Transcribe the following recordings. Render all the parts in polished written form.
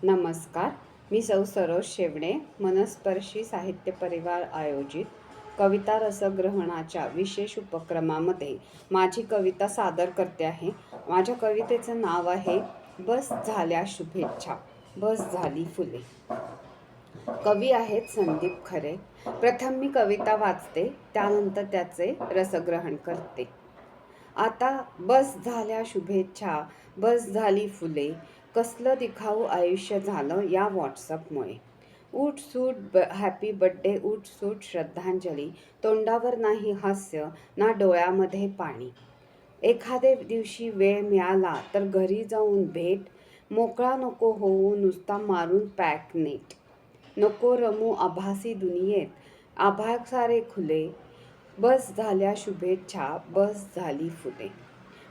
नमस्कार. मी सौ सरोज शेवडे, मनस्पर्शी साहित्य परिवार आयोजित कविता रसग्रहणाच्या विशेष उपक्रमामध्ये माझी कविता सादर करते आहे. माझ्या कवितेचं नाव आहे बस झाल्या शुभेच्छा, बस झाली फुले. कवी आहेत संदीप खरे. प्रथम मी कविता वाचते, त्यानंतर त्याचे रसग्रहण करते. आता बस झाल्या शुभेच्छा, बस झाली फुले, कसलं दिखाऊ आयुष्य झालं या व्हॉट्सअपमुळे. सूट हॅपी बड्डे, सूट श्रद्धांजली, तोंडावर नाही हास्य ना डोळ्यामध्ये पाणी. एखादे दिवशी वेळ मिळाला तर घरी जाऊन भेट, मोकळा नको होऊ नुसता मारून पॅक नेट. नको रमू आभासी दुनियेत, आभाळ सारे खुले, बस झाल्या शुभेच्छा, बस झाली फुले.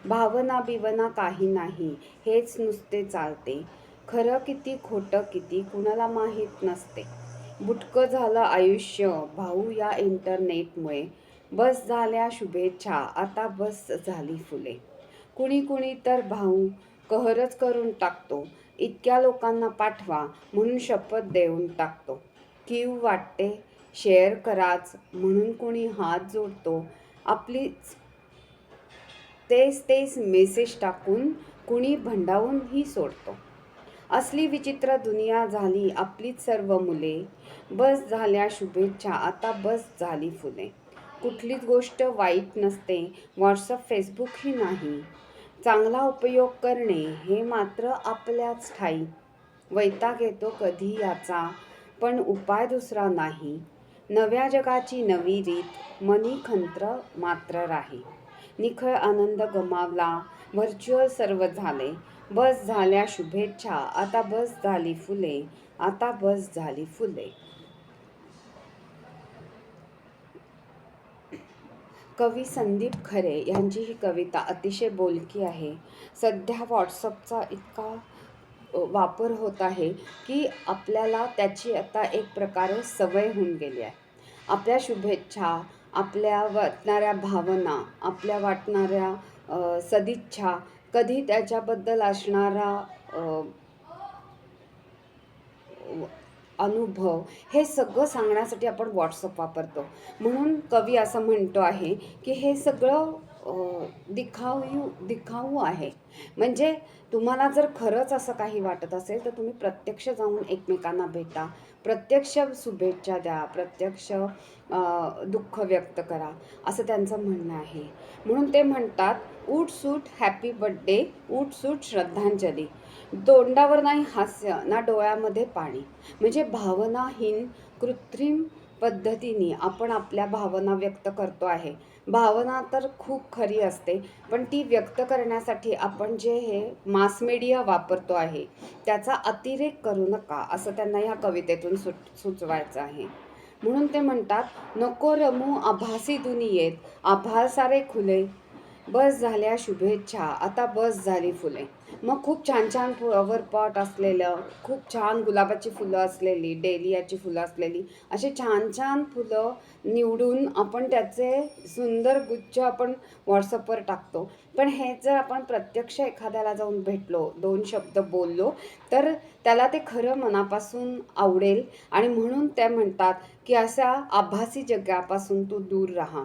भावना बिवना काही नाही, हेच नुसते चालते, खरं किती खोटं किती कुणाला माहीत नसते. बुटकं झालं आयुष्य भाऊ या इंटरनेटमुळे, बस झाल्या शुभेच्छा, आता बस झाली फुले. कुणी कुणी तर भाऊ कहरच करून टाकतो, इतक्या लोकांना पाठवा म्हणून शपथ देऊन टाकतो. कीव वाटते शेअर कराच म्हणून कुणी हात जोडतो, आपलीच तेच मेसेज टाकून कुणी भंडावूनही सोडतो. असली विचित्र दुनिया झाली आपलीच सर्व मुले, बस झाल्या शुभेच्छा, आता बस झाली फुले. कुठलीच गोष्ट वाईट नसते, व्हॉट्सअप फेसबुकही नाही, चांगला उपयोग करणे हे मात्र आपल्याच ठाई. वैताग येतो कधी याचा, पण उपाय दुसरा नाही, नव्या जगाची नवी रीत, मनी खंत्र मात्र राही. निखळ आनंद गमावला, व्हर्च्युअल सर्व झाले, बस झाल्या शुभेच्छा, आता बस झाली फुले, आता बस झाली फुले. कवी संदीप खरे यांची ही कविता अतिशय बोलकी आहे. सध्या व्हॉट्सअपचा इतका वापर होत आहे की आपल्याला त्याची आता एक प्रकारे सवय होऊन गेली आहे. आपल्या शुभेच्छा, आपल्या वाटणाऱ्या भावना, आपल्या वाटणाऱ्या सदिच्छा, कधी त्याच्याबद्दल असणारा अनुभव, हे सगळं सांगण्यासाठी आपण व्हॉट्सअप वापरतो. म्हणून कवी असं म्हणतो आहे की हे सगळं दिखाऊ आहे. म्हणजे तुम्हाला जर खरंच असं काही वाटत असेल तर तुम्ही प्रत्यक्ष जाऊन एकमेकांना भेटा, प्रत्यक्ष शुभेच्छा द्या, प्रत्यक्ष दुःख व्यक्त करा, असं त्यांचं म्हणणं आहे. म्हणून ते म्हणतात सूट हॅपी बड्डे, सूट श्रद्धांजली, तोंडावर नाही हास्य ना डोळ्यामध्ये पाणी. म्हणजे भावनाहीन कृत्रिम पद्धतीने आपण आपल्या भावना व्यक्त करतो आहे. भावना तर खूप खरी असते, पण ती व्यक्त करण्यासाठी आपण जे हे मास मीडिया वापरतो आहे त्याचा अतिरेक करू नका, असं त्यांना ह्या कवितेतून सुचवायचं आहे. म्हणून ते म्हणतात नको रमू आभासी दुनियेत, आभाळ सारे खुले, बस झाल्या शुभेच्छा, आता बस झाली फुले. मग खूप छान छान फ्लॉवर पॉट असलेलं, खूप छान गुलाबाची फुलं असलेली, डेलियाची फुलं असलेली, असे छान छान फुलं निवडून आपण त्याचे सुंदर गुच्छ आपण व्हॉट्सअपवर टाकतो. पण हे जर आपण प्रत्यक्ष एखाद्याला जाऊन भेटलो, दोन शब्द बोललो, तर त्याला ते खरं मनापासून आवडेल. आणि म्हणून ते म्हणतात की अशा आभासी जगापासून तू दूर राहा.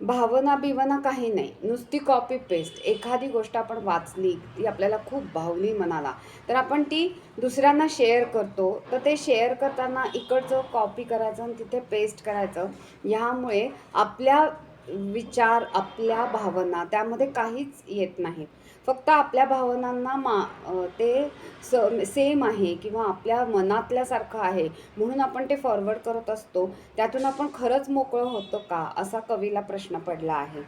भावना बिवना काही नाही, नुसती कॉपी पेस्ट. एखादी गोष्ट आपण वाचली, ती आपल्याला खूप भावली मनाला, तर आपण ती दुसऱ्यांना शेअर करतो. तर ते शेअर करताना इकडचं कॉपी करायचं आणि तिथे पेस्ट करायचं, ह्यामुळे आपल्या विचार, आपल्या भावना त्यामध्ये काहीच येत नाही. फक्त आपल्या भावनांना ते सेम आहे किंवा आपल्या मनातल्यासारखं आहे म्हणून आपण ते फॉरवर्ड करत असतो. त्यातून आपण खरंच मोकळं होतो का, असा कवीला प्रश्न पडला आहे.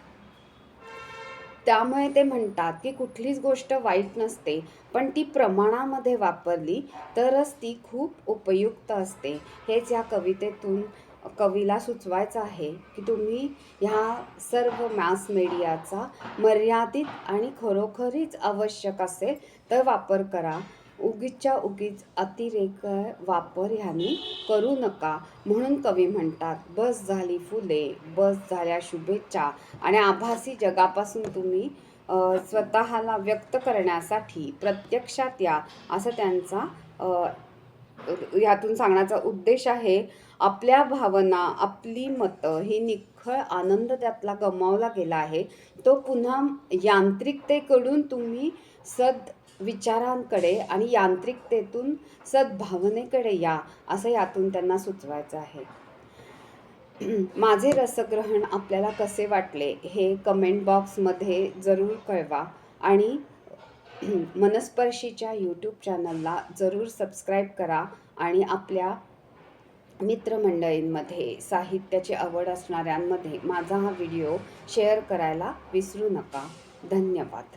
त्यामुळे ते म्हणतात की कुठलीच गोष्ट वाईट नसते, पण ती प्रमाणामध्ये वापरली तरच ती खूप उपयुक्त असते. हेच या कवितेतून कवीला सुचवायचं आहे की तुम्ही ह्या सर्व मास मीडियाचा मर्यादित आणि खरोखरीच आवश्यक असेल तर वापर करा. उगीचच्या उगीच अतिरेक वापर ह्यानी करू नका. म्हणून कवी म्हणतात बस झाली फुले, बस झाल्या शुभेच्छा, आणि आभासी जगापासून तुम्ही स्वतःला व्यक्त करण्यासाठी प्रत्यक्षात या, असं त्यांचा ह्यातून सांगण्याचा उद्देश आहे, आपल्या भावना, आपली मतं ही निख्खळ आनंद त्यातला गमावला गेला आहे. तो पुन्हा यांत्रिकतेकडून तुम्ही सद्विचारांकडे आणि यांत्रिकतेतून सद्भावनेकडे या, असं यातून त्यांना सुचवायचं आहे. माझे रसग्रहण आपल्याला कसे वाटले हे कमेंट बॉक्समध्ये जरूर कळवा आणि मनस्पर्शीच्या यूट्यूब चॅनलला जरूर सबस्क्राईब करा आणि आपल्या मित्रमंडळींमध्ये, साहित्याची आवड असणाऱ्यांमध्ये माझा हा व्हिडिओ शेअर करायला विसरू नका. धन्यवाद.